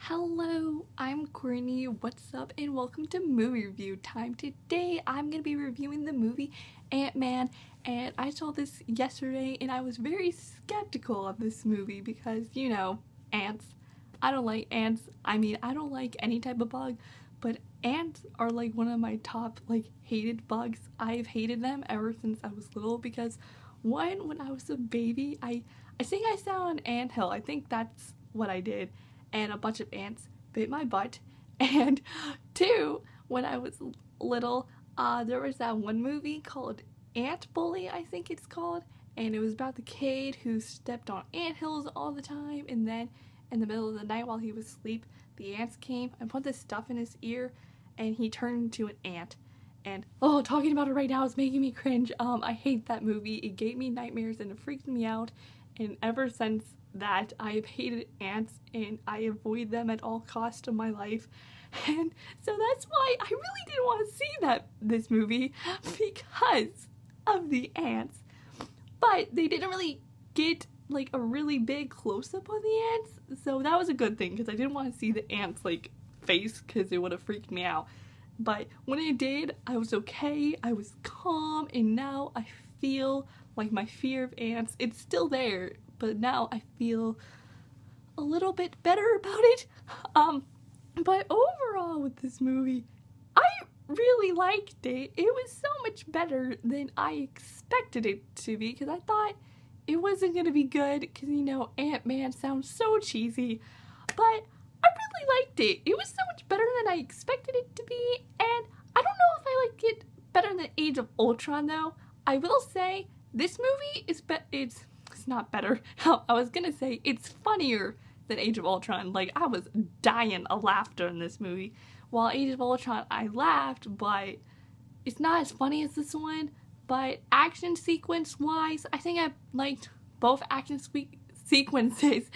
Hello, I'm Courtney, what's up, and welcome to movie review time. Today I'm going to be reviewing the movie Ant-Man, and I saw this yesterday and I was very skeptical of this movie because, you know, ants. I don't like ants. I mean, I don't like any type of bug, but ants are like one of my top hated bugs. I've hated them ever since I was little because when I was a baby, I think I sat on an anthill. I think that's what I did. And a bunch of ants bit my butt. And two, when I was little, there was that one movie called Ant Bully, I think it's called, and it was about the kid who stepped on anthills all the time, and then in the middle of the night while he was asleep, the ants came and put this stuff in his ear, and he turned into an ant. And oh, talking about it right now is making me cringe. I hate that movie. It gave me nightmares and it freaked me out, and ever since that I have hated ants and I avoid them at all costs of my life. And so that's why I really didn't want to see this movie because of the ants. But they didn't really get like a really big close-up of the ants, so that was a good thing because I didn't want to see the ants face because it would have freaked me out. But when it did, I was okay, I was calm, and now I feel like my fear of ants, it's still there, but now I feel a little bit better about it. But overall with this movie, I really liked it. It was so much better than I expected it to be because I thought it wasn't going to be good because, you know, Ant-Man sounds so cheesy, but I really liked it. It was so much better than I expected it to be, and I don't know if I like it better than Age of Ultron though. I will say this movie is it's not better. I was gonna say it's funnier than Age of Ultron. Like, I was dying of laughter in this movie. While Age of Ultron, I laughed, but it's not as funny as this one. But action sequence wise, I think I liked both action sequences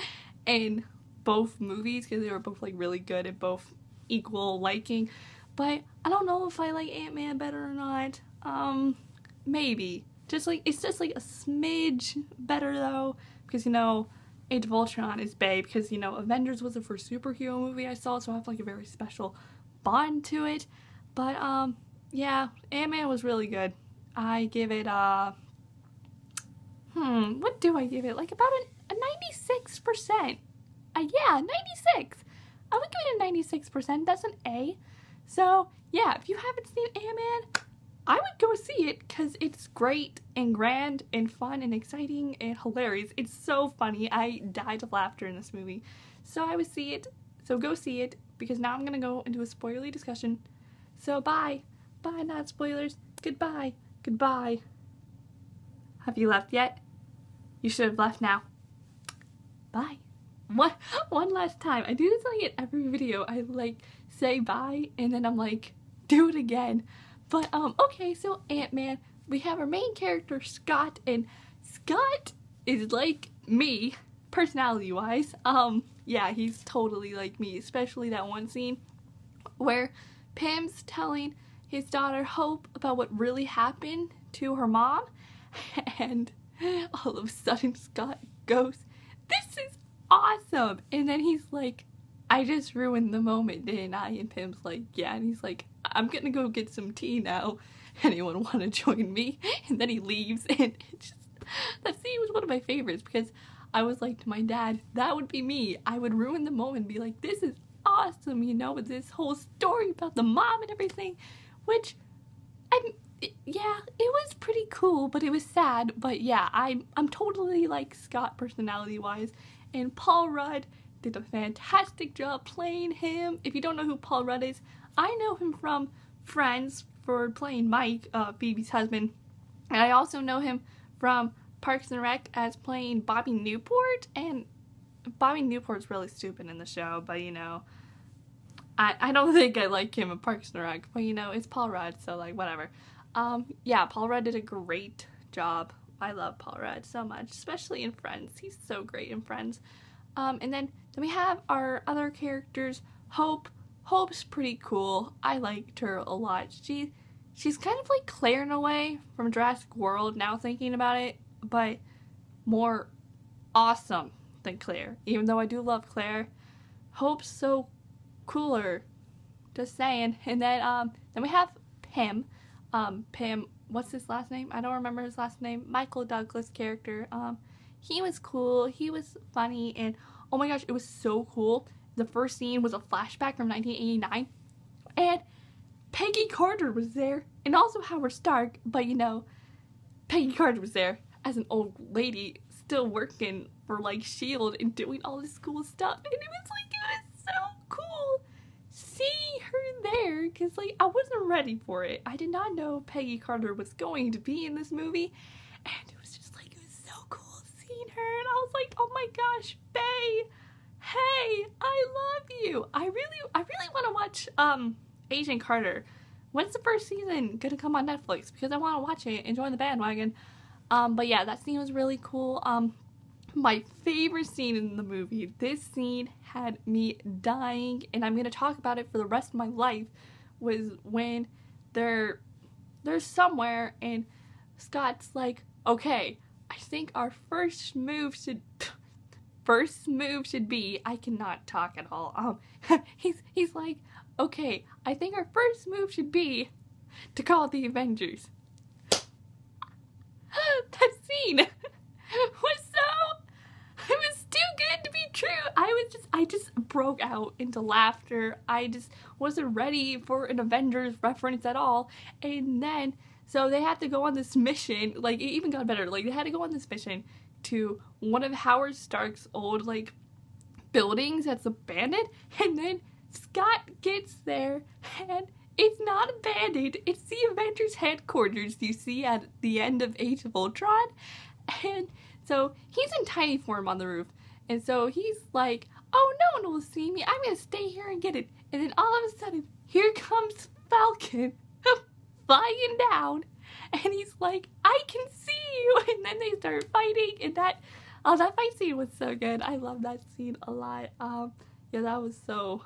in both movies because they were both really good and both equal liking. But I don't know if I like Ant-Man better or not. Maybe. It's just a smidge better though, because, you know, Age of Ultron is bae because, you know, Avengers was the first superhero movie I saw, so I have a very special bond to it. But yeah, Ant-Man was really good. I give it what do I give it? About a 96%. Yeah, 96. I would give it a 96%. That's an A. So yeah, if you haven't seen Ant-Man, I would go see it because it's great and grand and fun and exciting and hilarious. It's so funny. I died of laughter in this movie. So I would see it. So go see it because now I'm going to go into a spoilery discussion. So bye. Bye, not spoilers. Goodbye. Goodbye. Have you left yet? You should have left now. Bye. One last time. I do this in every video. I say bye and then I'm do it again. But, okay, so Ant-Man, we have our main character, Scott, and Scott is like me, personality-wise. Yeah, he's totally like me, especially that one scene where Pym's telling his daughter Hope about what really happened to her mom, and all of a sudden Scott goes, "This is awesome!" And then he's like, "I just ruined the moment, didn't I?" And Pym's like, "Yeah," and he's like, "I'm gonna go get some tea now. Anyone want to join me?" And then he leaves, and that scene was one of my favorites because I was like to my dad, that would be me. I would ruin the moment and be like, "This is awesome," you know, with this whole story about the mom and everything, which, yeah, it was pretty cool, but it was sad. But yeah, I'm totally like Scott personality-wise, and Paul Rudd did a fantastic job playing him. If you don't know who Paul Rudd is, I know him from Friends for playing Mike, Phoebe's husband, and I also know him from Parks and Rec as playing Bobby Newport, and Bobby Newport's really stupid in the show, but, you know, I don't think I like him in Parks and Rec, but, you know, it's Paul Rudd, so, whatever. Yeah, Paul Rudd did a great job. I love Paul Rudd so much, especially in Friends. He's so great in Friends. And then we have our other characters. Hope's pretty cool. I liked her a lot. She's kind of like Claire in a way from Jurassic World, now thinking about it, but more awesome than Claire. Even though I do love Claire, Hope's so cooler. Just saying. And then we have Pim. Pim, what's his last name? I don't remember his last name. Michael Douglas character. He was cool. He was funny. And oh my gosh, it was so cool. The first scene was a flashback from 1989. And Peggy Carter was there. And also Howard Stark. But you know, Peggy Carter was there as an old lady still working for like S.H.I.E.L.D. and doing all this cool stuff. And it was so cool seeing her there, because like I wasn't ready for it. I did not know Peggy Carter was going to be in this movie, and it was just like, it was so cool seeing her. And I was like, oh my gosh, Faye, hey, I love you. I really want to watch Agent Carter. When's the first season gonna come on Netflix? Because I want to watch it and join the bandwagon. But yeah, that scene was really cool. My favorite scene in the movie, this scene had me dying, and I'm gonna talk about it for the rest of my life, was when they're somewhere and Scott's like, okay, I think our first move should be, I cannot talk at all, he's like, okay, I think our first move should be to call the Avengers. That scene was it was too good to be true. I just broke out into laughter. I just wasn't ready for an Avengers reference at all. And then, so they had to go on this mission, like it even got better, like they had to go on this mission to one of Howard Stark's old like buildings that's abandoned, and then Scott gets there and it's not abandoned, it's the Avengers headquarters you see at the end of Age of Ultron. And so he's in tiny form on the roof, and so he's like, oh, no one will see me, I'm gonna stay here and get it. And then all of a sudden, here comes Falcon flying down, and he's like, I can see you. And then they start fighting, and that fight scene was so good. I love that scene a lot. Yeah, that was so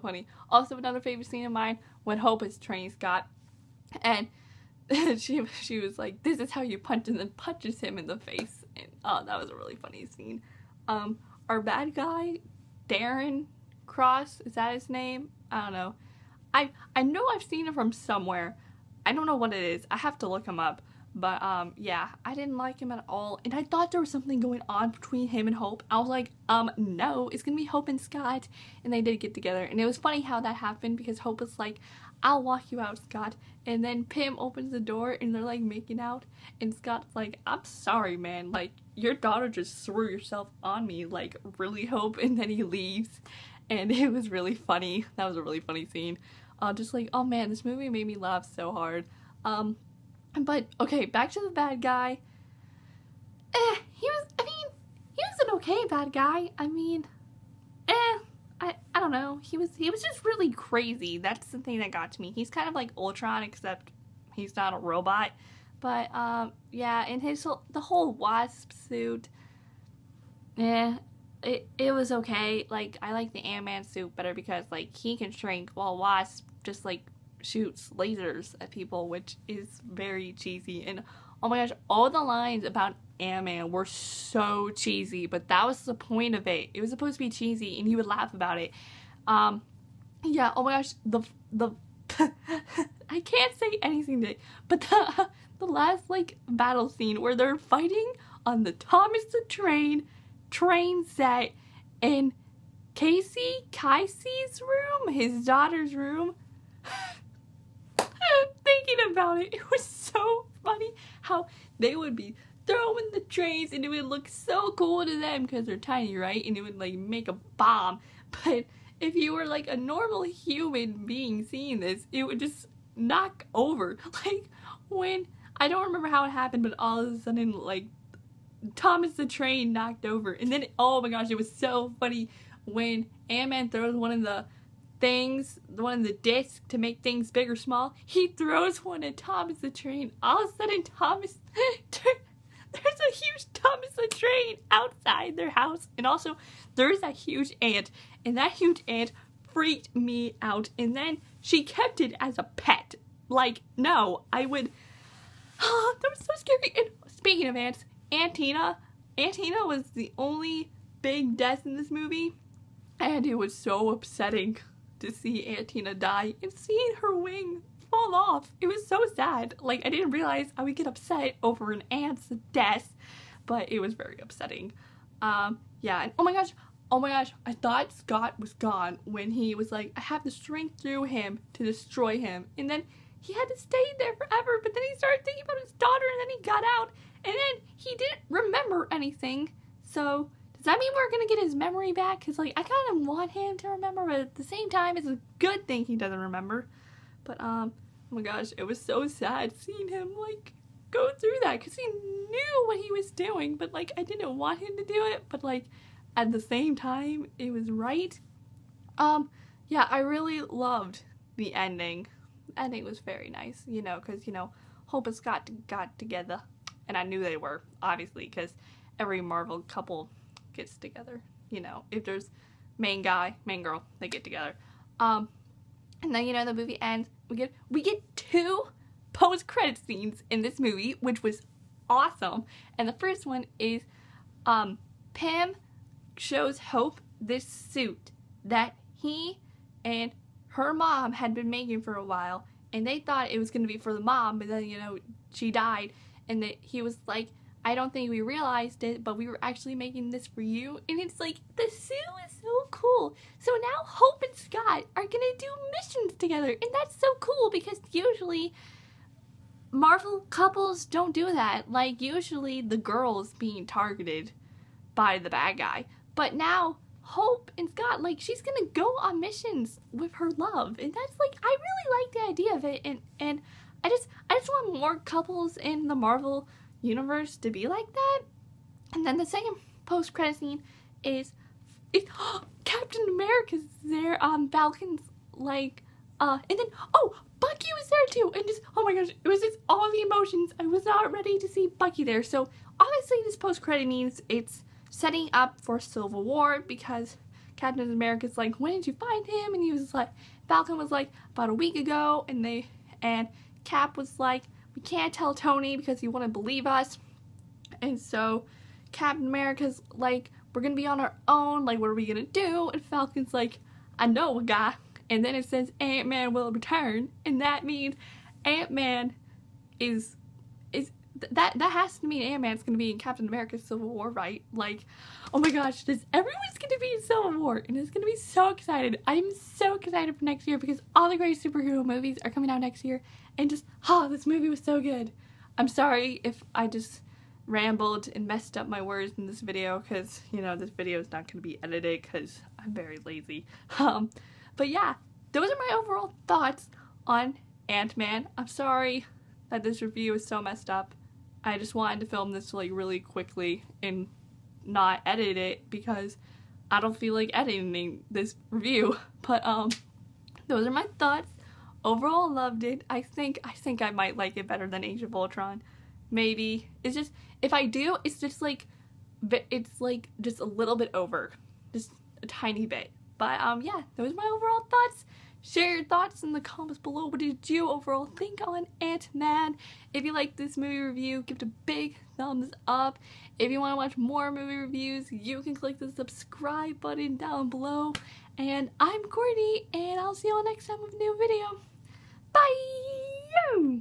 funny. Also, another favorite scene of mine, when Hope is training Scott, and she was like, this is how you punch, and then punches him in the face. And oh, that was a really funny scene. Our bad guy, Darren Cross, is that his name? I don't know. I know I've seen him from somewhere. I don't know what it is. I have to look him up. But yeah, I didn't like him at all, and I thought there was something going on between him and Hope. I was like, no, it's gonna be Hope and Scott, and they did get together. And it was funny how that happened, because Hope was like, I'll walk you out, Scott. And then Pim opens the door, and they're like making out, and Scott's like, I'm sorry, man, like your daughter just threw herself on me, like really, Hope. And then he leaves, and it was really funny. That was a really funny scene. Just like, oh man, this movie made me laugh so hard. But, okay, back to the bad guy. He was an okay bad guy. I mean, I don't know. He was just really crazy. That's the thing that got to me. He's kind of like Ultron, except he's not a robot. But, yeah, and the whole Wasp suit, it was okay. Like, I like the Ant-Man suit better because, like, he can shrink, while Wasp just, like, shoots lasers at people, which is very cheesy. And oh my gosh, all the lines about Ant-Man were so cheesy, but that was the point of it. It was supposed to be cheesy, and you would laugh about it. Yeah, oh my gosh, the I can't say anything today, but the last like battle scene where they're fighting on the Thomas the Train set in Casey's room, his daughter's room. Thinking about it, it was so funny how they would be throwing the trains, and it would look so cool to them because they're tiny, right? And it would like make a bomb. But if you were like a normal human being seeing this, it would just knock over. Like when, I don't remember how it happened, but all of a sudden like Thomas the Train knocked over, and then oh my gosh, it was so funny when Ant-Man throws one of the disc to make things big or small. He throws one at Thomas the Train. All of a sudden, there's a huge Thomas the Train outside their house, and also there's that huge ant, and that huge ant freaked me out. And then she kept it as a pet. Like, no, I would. Oh, that was so scary. And speaking of ants, Antina was the only big death in this movie. And it was so upsetting to see Aunt Tina die and seeing her wing fall off. It was so sad. Like, I didn't realize I would get upset over an aunt's death, but it was very upsetting. Yeah, and oh my gosh, I thought Scott was gone when he was like, I have the strength through him to destroy him. And then he had to stay there forever, but then he started thinking about his daughter, and then he got out, and then he didn't remember anything. So does that mean we're gonna get his memory back? Because, like, I kind of want him to remember, but at the same time, it's a good thing he doesn't remember. But, oh my gosh, it was so sad seeing him, like, go through that, because he knew what he was doing, but, like, I didn't want him to do it, but, like, at the same time, it was right. Yeah, I really loved the ending. The ending was very nice, you know, because, you know, Hope and Scott got together, and I knew they were, obviously, because every Marvel couple gets together, you know, if there's main guy, main girl, they get together. And then, you know, the movie ends, we get 2 post-credit scenes in this movie, which was awesome. And the first one is, Pam shows Hope this suit that he and her mom had been making for a while, and they thought it was going to be for the mom, but then, you know, she died, and he was like, I don't think we realized it, but we were actually making this for you. And it's like, the suit is so cool. So now Hope and Scott are gonna do missions together, and that's so cool, because usually Marvel couples don't do that. Like, usually the girl is being targeted by the bad guy, but now Hope and Scott, like, she's gonna go on missions with her love, and that's, like, I really like the idea of it, and I just want more couples in the Marvel universe to be like that. And then the second post-credit scene is Captain America's there, Falcon's like, and then, oh, Bucky was there too, and just, oh my gosh, it was just all the emotions. I was not ready to see Bucky there. So obviously this post-credit means it's setting up for Civil War, because Captain America's like, when did you find him? And he was like, Falcon was like, about a week ago, and Cap was like, we can't tell Tony because he wouldn't believe us. And so Captain America's like, we're gonna be on our own, like, what are we gonna do? And Falcon's like, I know a guy. And then it says Ant-Man will return, and that means Ant-Man that has to mean Ant-Man's gonna be in Captain America's Civil War, right? Like, oh my gosh, everyone's gonna be in Civil War, and it's gonna be so excited. I'm so excited for next year, because all the great superhero movies are coming out next year, and just, this movie was so good. I'm sorry if I just rambled and messed up my words in this video, because, you know, this video is not gonna be edited because I'm very lazy. But yeah, those are my overall thoughts on Ant-Man. I'm sorry that this review is so messed up. I just wanted to film this, like, really quickly and not edit it, because I don't feel like editing this review. But those are my thoughts. Overall, loved it. I think I might like it better than Age of Ultron. Maybe. It's just, if I do, it's just like just a little bit over, just a tiny bit. But yeah, those are my overall thoughts. Share your thoughts in the comments below. What did you overall think on Ant-Man? If you like this movie review, give it a big thumbs up. If you want to watch more movie reviews, you can click the subscribe button down below. And I'm Courtney, and I'll see you all next time with a new video. Bye!